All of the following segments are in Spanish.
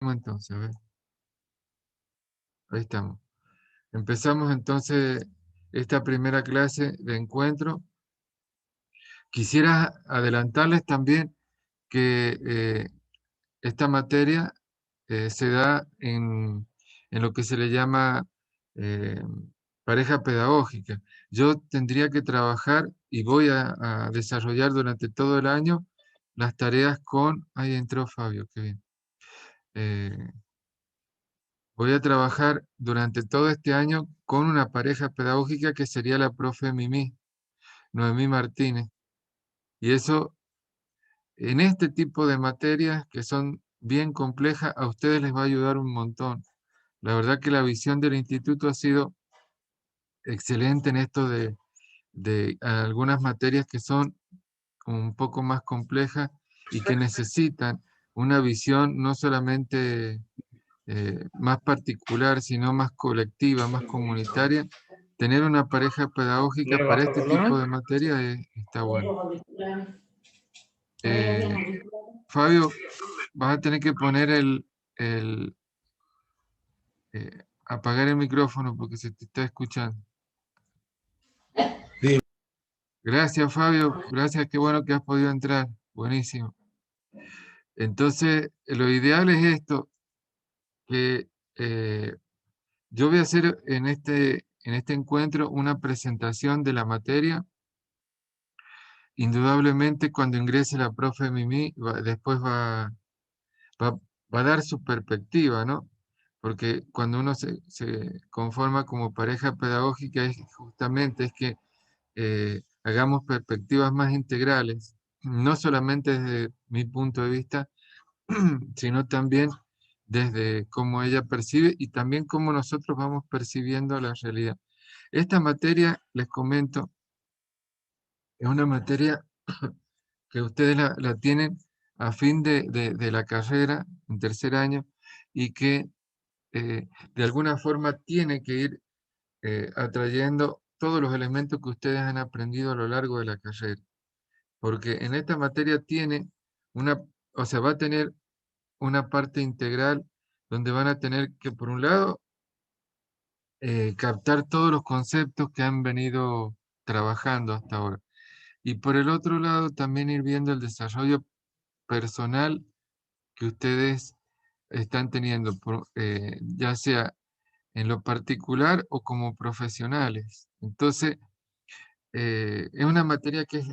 Entonces, a ver, ahí estamos. Empezamos entonces esta primera clase de encuentro. Quisiera adelantarles también que esta materia se da en lo que se le llama eh, pareja pedagógica. Yo tendría que trabajar y voy a desarrollar durante todo el año las tareas con... Ahí entró Fabio, qué bien. Eh, Voy a trabajar durante todo este año con una pareja pedagógica que sería la profe Mimi, Noemí Martínez. Y eso, en este tipo de materias que son bien complejas, a ustedes les va a ayudar un montón. La verdad que la visión del instituto ha sido excelente en esto de algunas materias que son un poco más complejas y que necesitan una visión no solamente más particular, sino más colectiva, más comunitaria. Tener una pareja pedagógica para este tipo de materia está bueno. Eh, Fabio, vas a tener que poner el apagar el micrófono porque se te está escuchando. Sí. Gracias, Fabio. Gracias, qué bueno que has podido entrar. Buenísimo. Entonces, lo ideal es esto, que yo voy a hacer en este encuentro una presentación de la materia. Indudablemente, cuando ingrese la profe Mimi, después va, va a dar su perspectiva, ¿no? Porque cuando uno se conforma como pareja pedagógica, es justamente es que hagamos perspectivas más integrales, no solamente desde mi punto de vista, sino también desde cómo ella percibe y también cómo nosotros vamos percibiendo la realidad. Esta materia, les comento, es una materia que ustedes la tienen a fin de la carrera, en tercer año, y que de alguna forma tiene que ir atrayendo todos los elementos que ustedes han aprendido a lo largo de la carrera. Porque en esta materia tiene una, o sea, va a tener una parte integral donde van a tener que, por un lado, captar todos los conceptos que han venido trabajando hasta ahora. Y por el otro lado, también ir viendo el desarrollo personal que ustedes están teniendo, ya sea en lo particular o como profesionales. Entonces, es una materia que,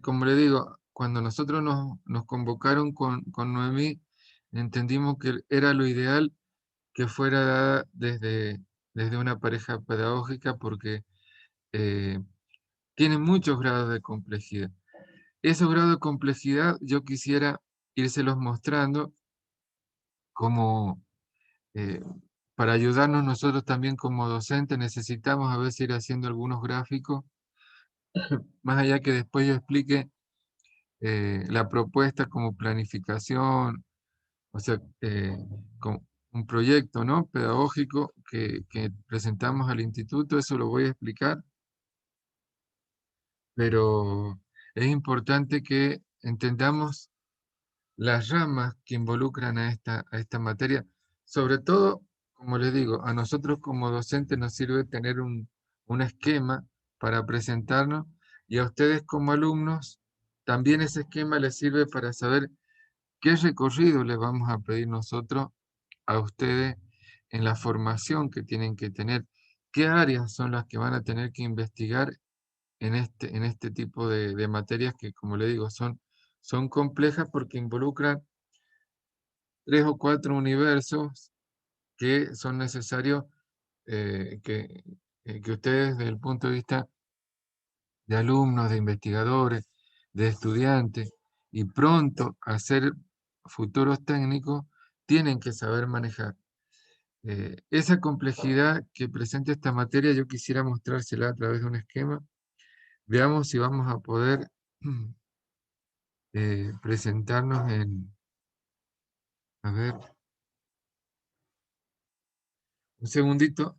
como le digo, cuando nosotros nos convocaron con Noemí, entendimos que era lo ideal que fuera dada desde una pareja pedagógica porque eh, tiene muchos grados de complejidad. Esos grados de complejidad yo quisiera írselos mostrando como eh, para ayudarnos nosotros también como docentes necesitamos a veces ir haciendo algunos gráficos, más allá que después yo explique la propuesta como planificación, o sea, con un proyecto, ¿no? Pedagógico que presentamos al instituto, eso lo voy a explicar, pero es importante que entendamos las ramas que involucran a esta materia. Sobre todo, como les digo, a nosotros como docentes nos sirve tener un esquema para presentarnos y a ustedes como alumnos también ese esquema les sirve para saber qué recorrido les vamos a pedir nosotros a ustedes en la formación que tienen que tener, qué áreas son las que van a tener que investigar en este tipo de materias que, como le digo, son complejas porque involucran tres o cuatro universos que son necesarios que ustedes desde el punto de vista de alumnos, de investigadores, de estudiantes y pronto a ser futuros técnicos, tienen que saber manejar. Esa complejidad que presenta esta materia yo quisiera mostrársela a través de un esquema. Veamos si vamos a poder presentarnos en, a ver, un segundito.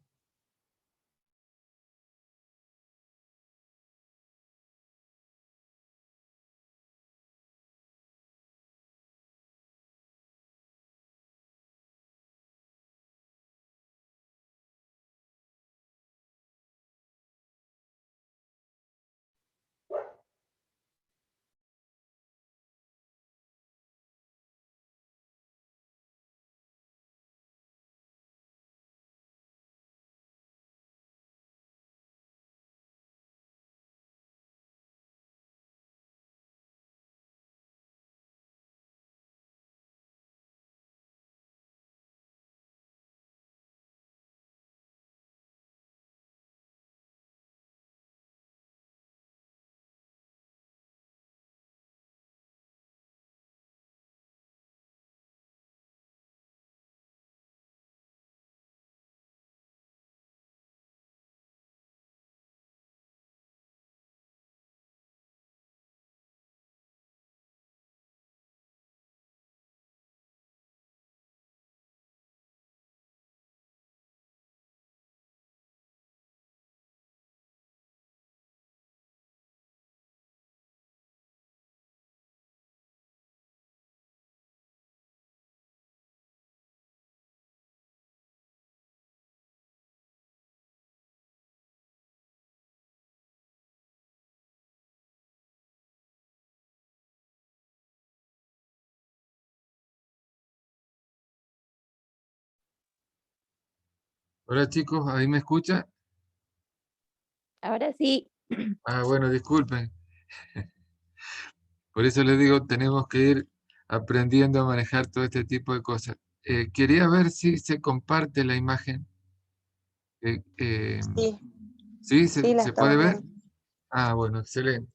Hola chicos, ¿ahí me escuchan? Ahora sí. Ah, bueno, disculpen. Por eso les digo, tenemos que ir aprendiendo a manejar todo este tipo de cosas. Quería ver si se comparte la imagen. Eh, eh, Sí, ¿Sí? sí, la Se puede estamos ver? viendo. Ah, bueno, excelente.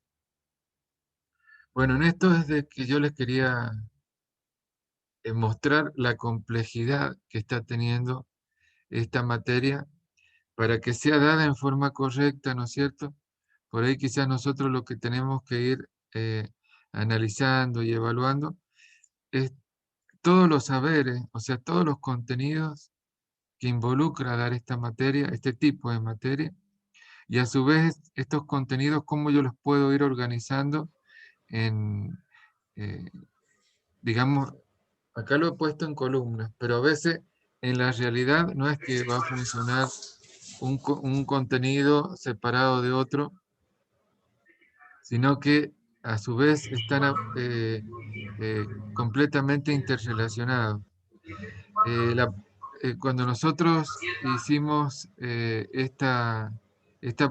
Bueno, en esto es de que yo les quería mostrar la complejidad que está teniendo esta materia para que sea dada en forma correcta, ¿no es cierto? Por ahí quizás nosotros lo que tenemos que ir eh, analizando y evaluando es todos los saberes, o sea, todos los contenidos que involucra dar esta materia, este tipo de materia, y a su vez estos contenidos, cómo yo los puedo ir organizando en, eh, digamos, acá lo he puesto en columnas, pero a veces en la realidad no es que va a funcionar un contenido separado de otro, sino que a su vez están completamente interrelacionados. La, cuando nosotros hicimos esta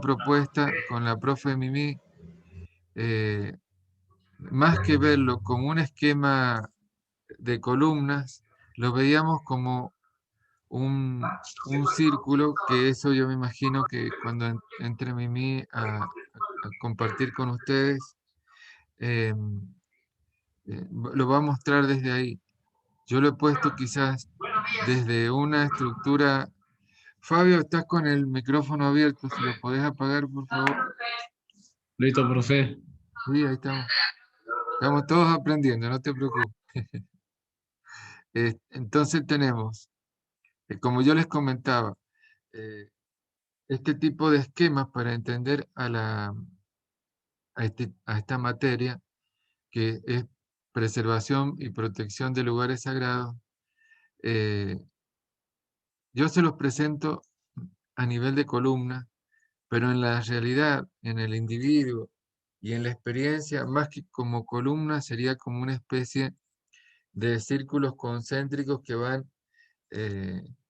propuesta con la profe Mimi, eh, más que verlo como un esquema de columnas, lo veíamos como un círculo, que eso yo me imagino que cuando entre Mimi a compartir con ustedes, eh, lo va a mostrar desde ahí. Yo lo he puesto quizás desde una estructura. Fabio, estás con el micrófono abierto, si lo podés apagar, por favor. Listo, profe. Sí, ahí estamos. Estamos todos aprendiendo, no te preocupes. Entonces tenemos, como yo les comentaba, eh, este tipo de esquemas para entender a esta materia, que es preservación y protección de lugares sagrados. eh, yo se los presento a nivel de columna, pero en la realidad, en el individuo y en la experiencia, más que como columna, sería como una especie de círculos concéntricos que van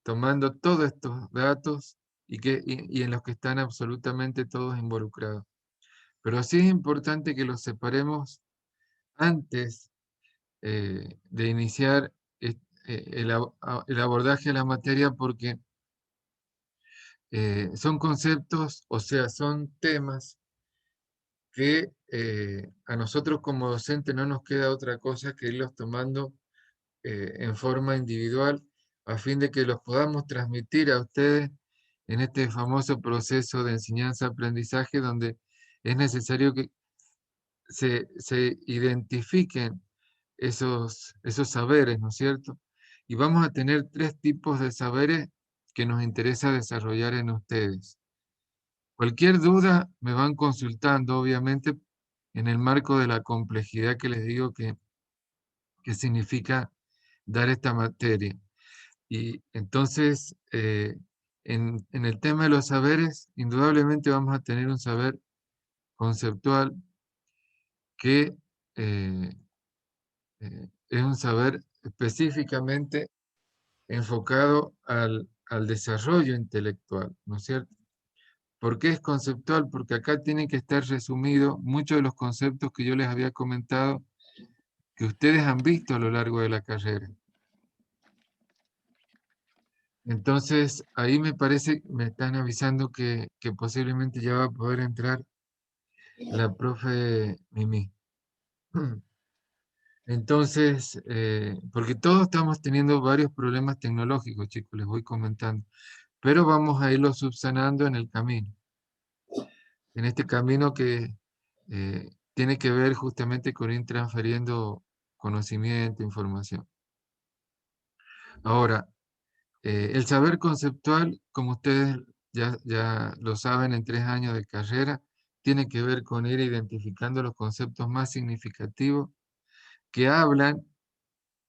tomando todos estos datos y en los que están absolutamente todos involucrados. Pero sí es importante que los separemos antes de iniciar el abordaje de la materia porque son conceptos, o sea, son temas que a nosotros como docentes no nos queda otra cosa que irlos tomando en forma individual a fin de que los podamos transmitir a ustedes en este famoso proceso de enseñanza-aprendizaje donde es necesario que se identifiquen esos saberes, ¿no es cierto? Y vamos a tener tres tipos de saberes que nos interesa desarrollar en ustedes. Cualquier duda me van consultando, obviamente, en el marco de la complejidad que les digo que significa dar esta materia. Y entonces, en el tema de los saberes, indudablemente vamos a tener un saber conceptual que eh, es un saber específicamente enfocado al desarrollo intelectual, ¿no es cierto? ¿Por qué es conceptual? Porque acá tienen que estar resumidos muchos de los conceptos que yo les había comentado que ustedes han visto a lo largo de la carrera. Entonces, ahí me parece, me están avisando que posiblemente ya va a poder entrar la profe Mimi. Entonces, porque todos estamos teniendo varios problemas tecnológicos, chicos, les voy comentando, pero vamos a irlos subsanando en el camino, en este camino que tiene que ver justamente con ir transfiriendo conocimiento, información. Ahora, el saber conceptual, como ustedes ya lo saben en 3 años de carrera, tiene que ver con ir identificando los conceptos más significativos que hablan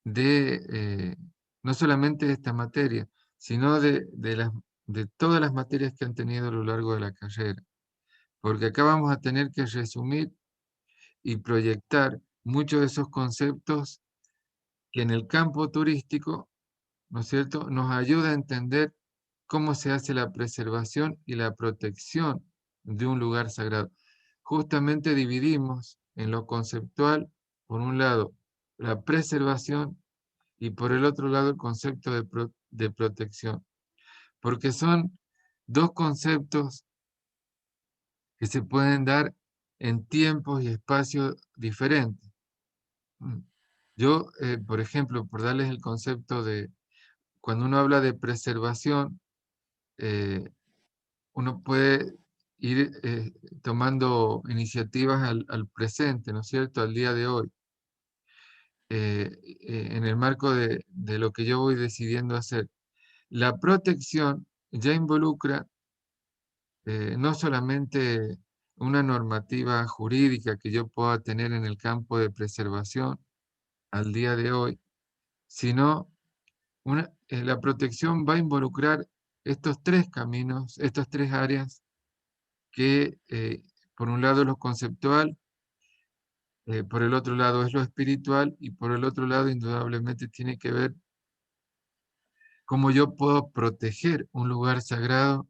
de no solamente de esta materia, sino de todas las materias que han tenido a lo largo de la carrera. Porque acá vamos a tener que resumir y proyectar muchos de esos conceptos que en el campo turístico, ¿no es cierto?, nos ayuda a entender cómo se hace la preservación y la protección de un lugar sagrado. Justamente dividimos en lo conceptual, por un lado, la preservación y por el otro lado el concepto de protección, porque son dos conceptos que se pueden dar en tiempos y espacios diferentes. Yo, por ejemplo, por darles el concepto de, cuando uno habla de preservación, eh, uno puede ir tomando iniciativas al presente, ¿no es cierto?, al día de hoy, en el marco de lo que yo voy decidiendo hacer. La protección ya involucra no solamente una normativa jurídica que yo pueda tener en el campo de preservación al día de hoy, sino la protección va a involucrar estos tres caminos, estas tres áreas que, por un lado es lo conceptual, por el otro lado es lo espiritual y por el otro lado indudablemente tiene que ver cómo yo puedo proteger un lugar sagrado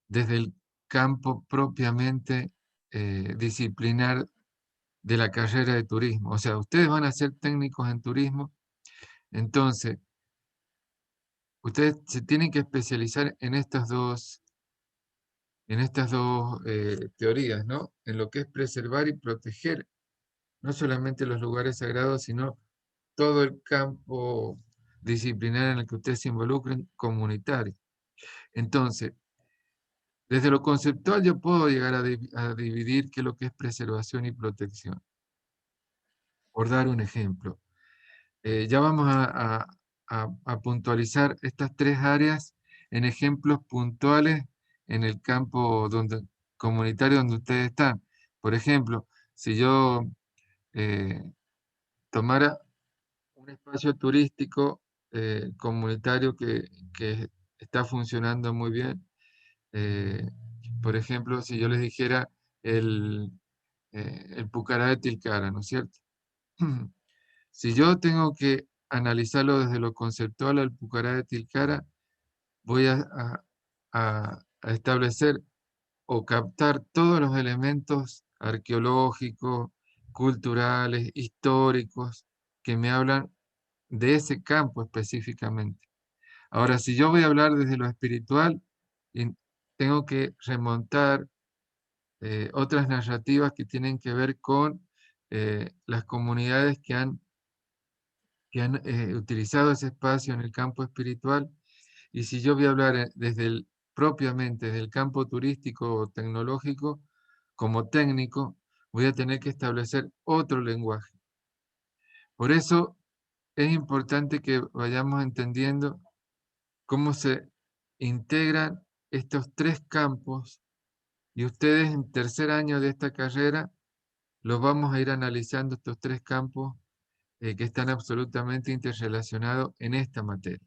desde el campo propiamente disciplinar de la carrera de turismo. O sea, ustedes van a ser técnicos en turismo, entonces ustedes se tienen que especializar en estas dos teorías, ¿no? En lo que es preservar y proteger no solamente los lugares sagrados, sino todo el campo disciplinar en el que ustedes se involucren, comunitario. Entonces, desde lo conceptual yo puedo llegar a dividir qué es lo que es preservación y protección. Por dar un ejemplo. Ya vamos a puntualizar estas tres áreas en ejemplos puntuales en el campo comunitario donde ustedes están. Por ejemplo, si yo eh, tomara un espacio turístico comunitario que está funcionando muy bien, eh, por ejemplo, si yo les dijera el, el Pucará de Tilcara, ¿no es cierto? Si yo tengo que analizarlo desde lo conceptual al Pucará de Tilcara, voy a establecer o captar todos los elementos arqueológicos, culturales, históricos, que me hablan de ese campo específicamente. Ahora, si yo voy a hablar desde lo espiritual, tengo que remontar otras narrativas que tienen que ver con las comunidades que han utilizado ese espacio en el campo espiritual. Y si yo voy a hablar propiamente desde el campo turístico o tecnológico, como técnico, voy a tener que establecer otro lenguaje. Por eso es importante que vayamos entendiendo cómo se integran estos tres campos y ustedes en tercer año de esta carrera los vamos a ir analizando estos tres campos que están absolutamente interrelacionados en esta materia.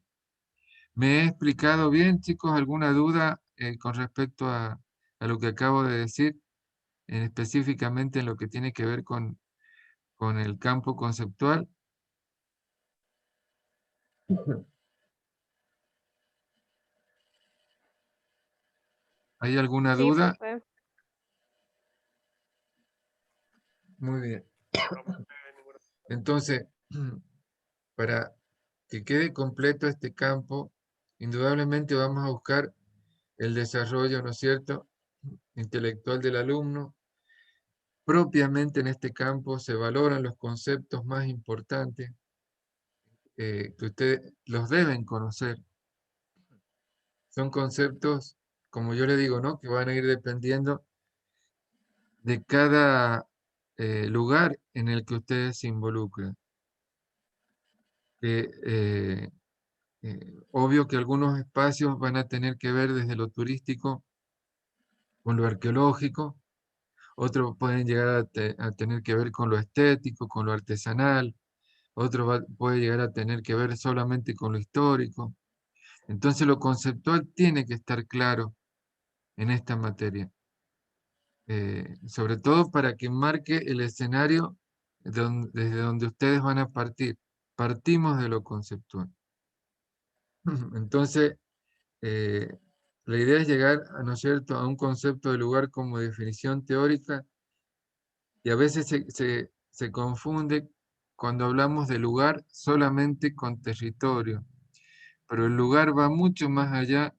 ¿Me he explicado bien, chicos? ¿Alguna duda con respecto a lo que acabo de decir, específicamente en lo que tiene que ver con el campo conceptual? ¿Hay alguna Sí, duda? profe. Muy bien. Entonces, para que quede completo este campo, indudablemente vamos a buscar el desarrollo, ¿no es cierto?, intelectual del alumno. Propiamente en este campo se valoran los conceptos más importantes que ustedes los deben conocer. Son conceptos, como yo le digo, ¿no?, que van a ir dependiendo de cada lugar en el que ustedes se involucren. Obvio que algunos espacios van a tener que ver desde lo turístico con lo arqueológico, otros pueden llegar a tener que ver con lo estético, con lo artesanal, otros puede llegar a tener que ver solamente con lo histórico. Entonces lo conceptual tiene que estar claro en esta materia, sobre todo para que marque el escenario desde donde ustedes van a partir. Partimos de lo conceptual. Entonces, eh, la idea es llegar, ¿no es cierto?, a un concepto de lugar como definición teórica, y a veces se confunde cuando hablamos de lugar solamente con territorio, pero el lugar va mucho más allá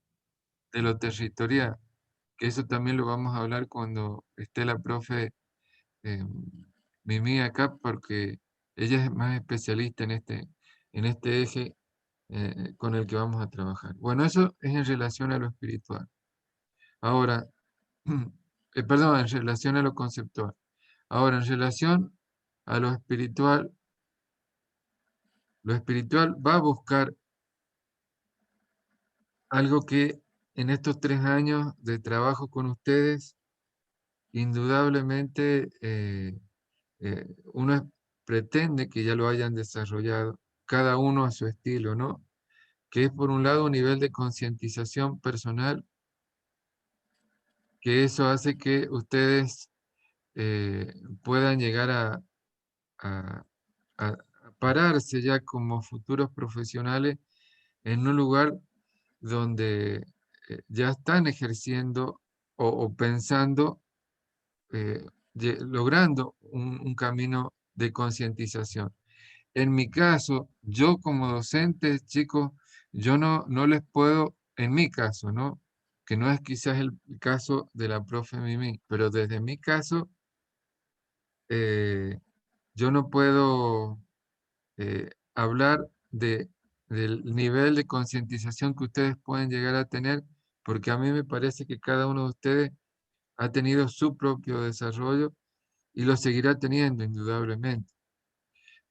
de lo territorial, que eso también lo vamos a hablar cuando esté la profe eh, Mimi acá, porque ella es más especialista en este eje con el que vamos a trabajar. Bueno, eso es en relación a lo espiritual. Ahora, perdón, en relación a lo conceptual. Ahora, en relación a lo espiritual va a buscar algo que en estos 3 años de trabajo con ustedes, indudablemente uno pretende que ya lo hayan desarrollado, cada uno a su estilo, ¿no? Que es por un lado un nivel de concientización personal, que eso hace que ustedes eh, puedan llegar a- a pararse ya como futuros profesionales en un lugar donde ya están ejerciendo o pensando, logrando un camino de concientización. En mi caso, yo como docente, chicos, yo no les puedo, en mi caso, ¿no? Que no es quizás el caso de la profe Mimi, pero desde mi caso, eh, yo no puedo hablar del nivel de concientización que ustedes pueden llegar a tener, porque a mí me parece que cada uno de ustedes ha tenido su propio desarrollo y lo seguirá teniendo indudablemente.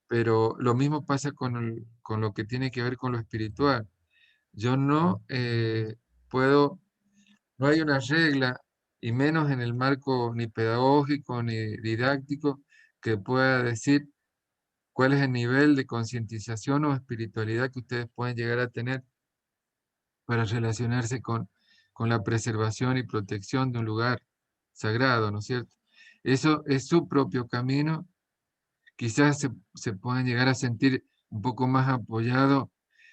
Pero lo mismo pasa con lo que tiene que ver con lo espiritual. Yo no puedo, no hay una regla, y menos en el marco ni pedagógico ni didáctico, que pueda decir cuál es el nivel de concientización o espiritualidad que ustedes pueden llegar a tener para relacionarse con la preservación y protección de un lugar sagrado, ¿no es cierto? Eso es su propio camino. Quizás se puedan llegar a sentir un poco más apoyado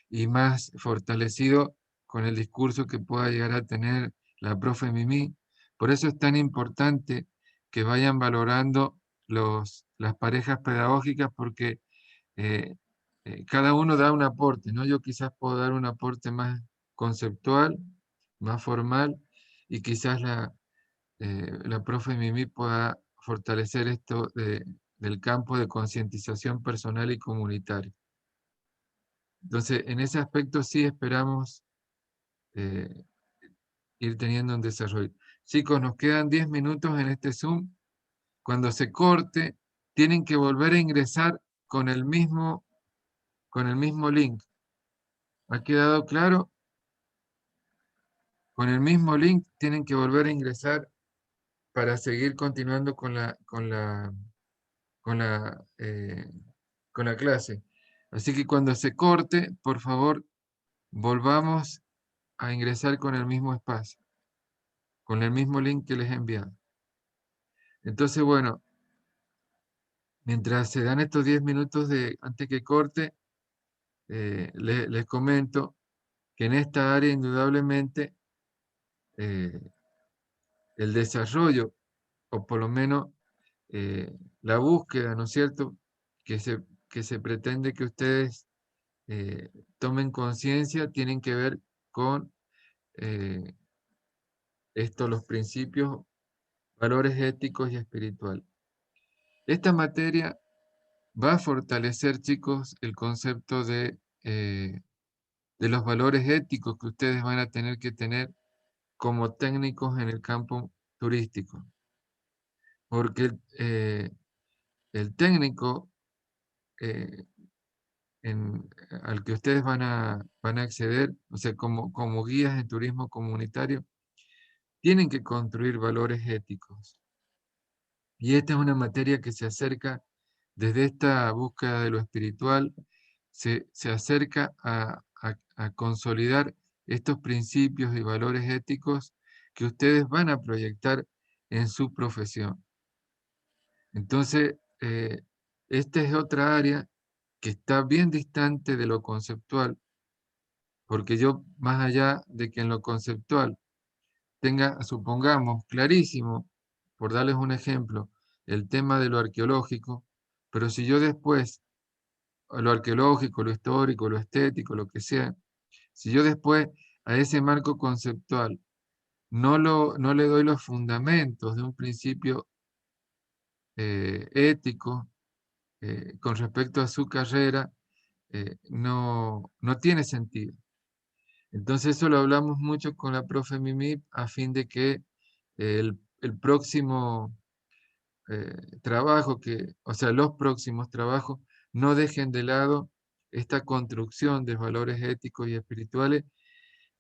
y más fortalecido con el discurso que pueda llegar a tener la profe Mimi. Por eso es tan importante que vayan valorando las parejas pedagógicas, porque eh, cada uno da un aporte, ¿no? Yo quizás puedo dar un aporte más conceptual, más formal, y quizás la profe Mimi pueda fortalecer esto del campo de concientización personal y comunitario. Entonces, en ese aspecto sí esperamos eh, ir teniendo un desarrollo. Chicos, nos quedan 10 minutos en este Zoom. Cuando se corte, tienen que volver a ingresar con el mismo link. ¿Ha quedado claro? Con el mismo link tienen que volver a ingresar para seguir continuando con la, eh, con la clase. Así que cuando se corte, por favor, volvamos a ingresar con el mismo espacio, con el mismo link que les he enviado. Entonces, bueno, mientras se dan estos 10 minutos antes que corte, les comento que en esta área indudablemente eh, el desarrollo, o por lo menos eh, la búsqueda, ¿no es cierto?, que que se pretende que ustedes eh, tomen conciencia, tienen que ver con eh, los principios, valores éticos y espirituales. Esta materia va a fortalecer, chicos, el concepto de los valores éticos que ustedes van a tener que tener como técnicos en el campo turístico, porque el técnico eh, al que ustedes van a acceder, o sea, como guías en turismo comunitario, tienen que construir valores éticos. Y esta es una materia que se acerca desde esta búsqueda de lo espiritual, se acerca a consolidar estos principios y valores éticos que ustedes van a proyectar en su profesión. Entonces, esta es otra área que está bien distante de lo conceptual, porque yo, más allá de que en lo conceptual tenga, supongamos, clarísimo, por darles un ejemplo, el tema de lo arqueológico, pero si yo después, lo arqueológico, lo histórico, lo estético, lo que sea, si yo después a ese marco conceptual no le doy los fundamentos de un principio ético con respecto a su carrera, no tiene sentido. Entonces eso lo hablamos mucho con la profe Mimi a fin de que el próximo trabajo, o sea, los próximos trabajos no dejen de lado esta construcción de valores éticos y espirituales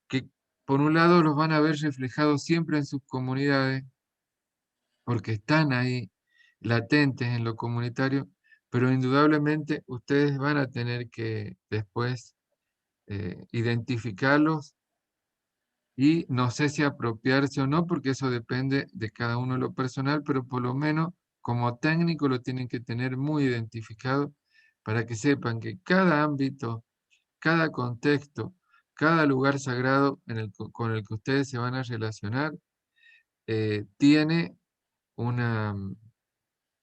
que por un lado los van a ver reflejados siempre en sus comunidades, porque están ahí latentes en lo comunitario, pero indudablemente ustedes van a tener que después identificarlos y no sé si apropiarse o no, porque eso depende de cada uno en lo personal, pero por lo menos como técnico lo tienen que tener muy identificado para que sepan que cada ámbito, cada contexto, cada lugar sagrado con el que ustedes se van a relacionar, tiene una,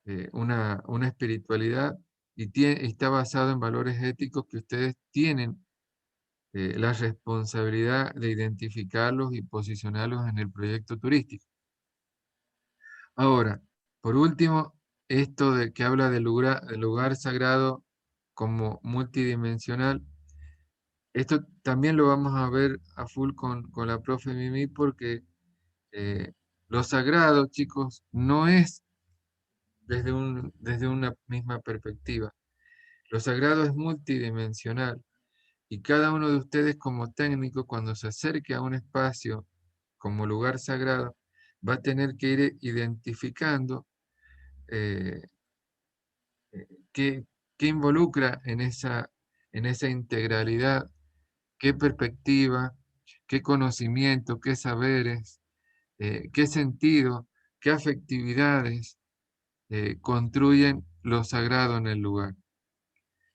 una espiritualidad y está basado en valores éticos que ustedes tienen la responsabilidad de identificarlos y posicionarlos en el proyecto turístico. Ahora, por último, esto de que habla del lugar sagrado como multidimensional, esto también lo vamos a ver a full con la profe Mimi porque eh, lo sagrado, chicos, no es desde una misma perspectiva. Lo sagrado es multidimensional y cada uno de ustedes como técnico, cuando se acerque a un espacio como lugar sagrado, va a tener que ir identificando eh, qué, qué involucra en esa integralidad, qué perspectiva, qué conocimiento, qué saberes, qué sentido, qué afectividades construyen lo sagrado en el lugar.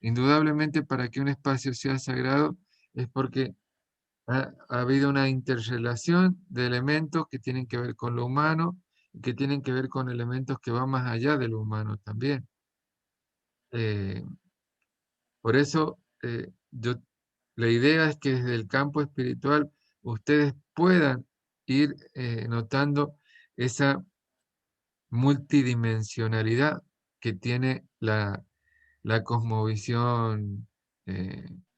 Indudablemente para que un espacio sea sagrado es porque ha habido una interrelación de elementos que tienen que ver con lo humano y que tienen que ver con elementos que van más allá de lo humano también. Eh, por eso, la idea es que desde el campo espiritual ustedes puedan ir notando esa multidimensionalidad que tiene la cosmovisión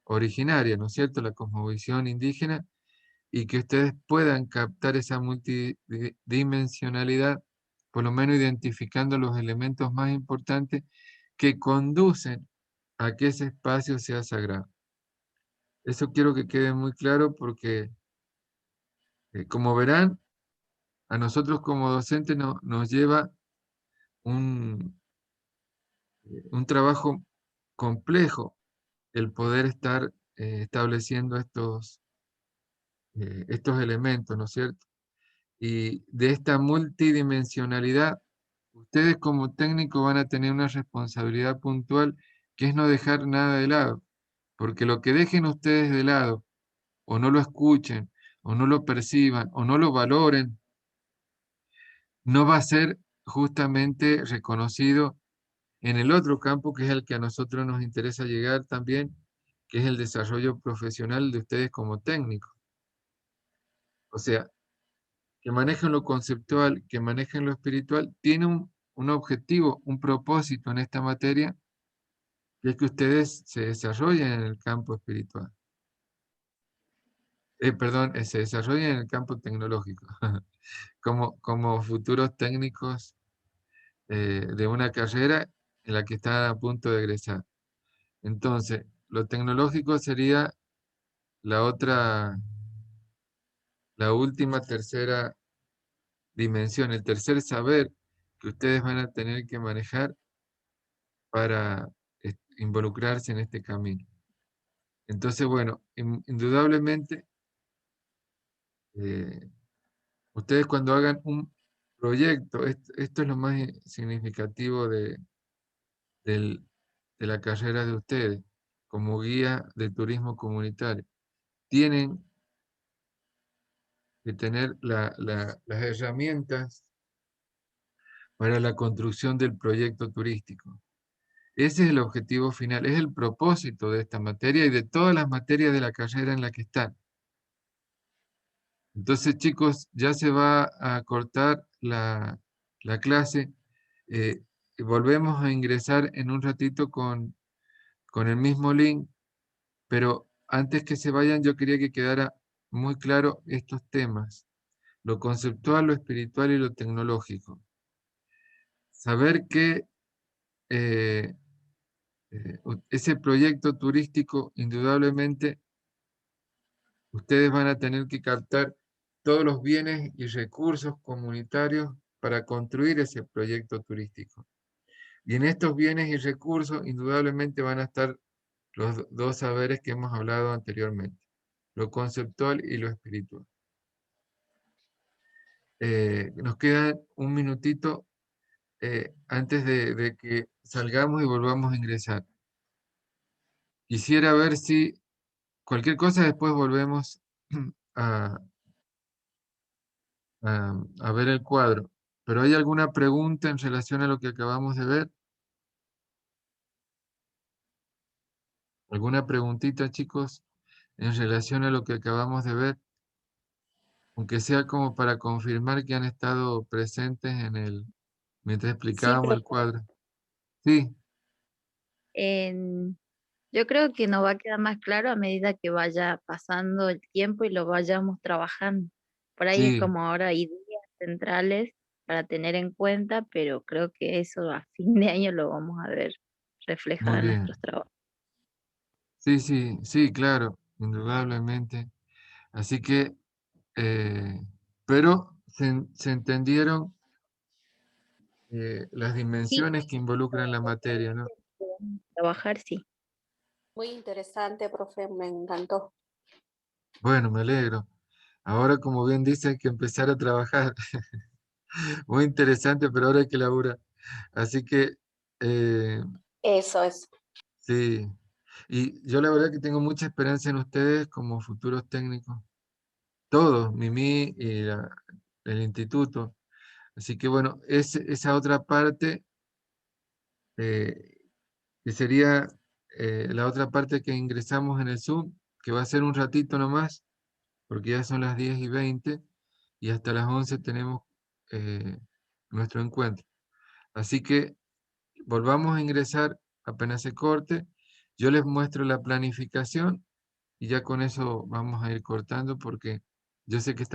originaria, ¿no es cierto? La cosmovisión indígena y que ustedes puedan captar esa multidimensionalidad, por lo menos identificando los elementos más importantes que conducen a que ese espacio sea sagrado. Eso quiero que quede muy claro porque, como verán, a nosotros como docentes nos lleva un, un trabajo complejo el poder estar estableciendo estos elementos, ¿no es cierto? Y de esta multidimensionalidad, ustedes como técnicos van a tener una responsabilidad puntual que es no dejar nada de lado, porque lo que dejen ustedes de lado, o no lo escuchen, o no lo perciban, o no lo valoren, no va a ser justamente reconocido en el otro campo que es el que a nosotros nos interesa llegar también, que es el desarrollo profesional de ustedes como técnicos. O sea, que manejen lo conceptual, que manejen lo espiritual, tiene un objetivo, un propósito en esta materia, que es que ustedes se desarrollen en el campo espiritual. Perdón, se desarrollen en el campo tecnológico, como futuros técnicos de una carrera en la que están a punto de egresar. Entonces, lo tecnológico sería la otra, la última tercera dimensión, el tercer saber que ustedes van a tener que manejar para involucrarse en este camino. Entonces, bueno, indudablemente, eh, ustedes cuando hagan un proyecto, esto es lo más significativo del- de la carrera de ustedes como guía de turismo comunitario. tienen que tener las herramientas para la construcción del proyecto turístico. Ese es el objetivo final, es el propósito de esta materia y de todas las materias de la carrera en la que están. Entonces, chicos, ya se va a cortar la clase. Y volvemos a ingresar en un ratito con el mismo link, pero antes que se vayan, yo quería que quedara muy claro estos temas: lo conceptual, lo espiritual y lo tecnológico. Saber que ese proyecto turístico, indudablemente, ustedes van a tener que captar todos los bienes y recursos comunitarios para construir ese proyecto turístico. Y en estos bienes y recursos, indudablemente van a estar los dos saberes que hemos hablado anteriormente, lo conceptual y lo espiritual. Nos queda un minutito antes de que salgamos y volvamos a ingresar. Quisiera ver si cualquier cosa después volvemos a, a ver el cuadro. ¿Pero hay alguna pregunta en relación a lo que acabamos de ver? ¿Alguna preguntita, chicos, en relación a lo que acabamos de ver? Aunque sea como para confirmar que han estado presentes mientras Sí, explicábamos el profe. cuadro. Sí, En- yo creo que nos va a quedar más claro a medida que vaya pasando el tiempo y lo vayamos trabajando. Por ahí es sí, como ahora ideas centrales para tener en cuenta, pero creo que eso a fin de año lo vamos a ver reflejado muy en bien. nuestros trabajos. Sí, sí, sí, claro, indudablemente. Así que, eh, pero se entendieron las Sí, dimensiones que involucran la materia, ¿no? que vamos a trabajar, sí. Muy interesante, profe, me encantó. Bueno, me alegro. Ahora, como bien dice, hay que empezar a trabajar. Muy interesante, pero ahora hay que laburar. Así que, eh, Eso es. sí. Y yo la verdad que tengo mucha esperanza en ustedes como futuros técnicos. Todos, Mimi y el instituto. Así que bueno, esa otra parte, eh, que sería la otra parte que ingresamos en el Zoom, que va a ser un ratito nomás, porque ya son las 10:20 y hasta las 11 tenemos nuestro encuentro. Así que volvamos a ingresar apenas se corte. Yo les muestro la planificación y ya con eso vamos a ir cortando porque yo sé que están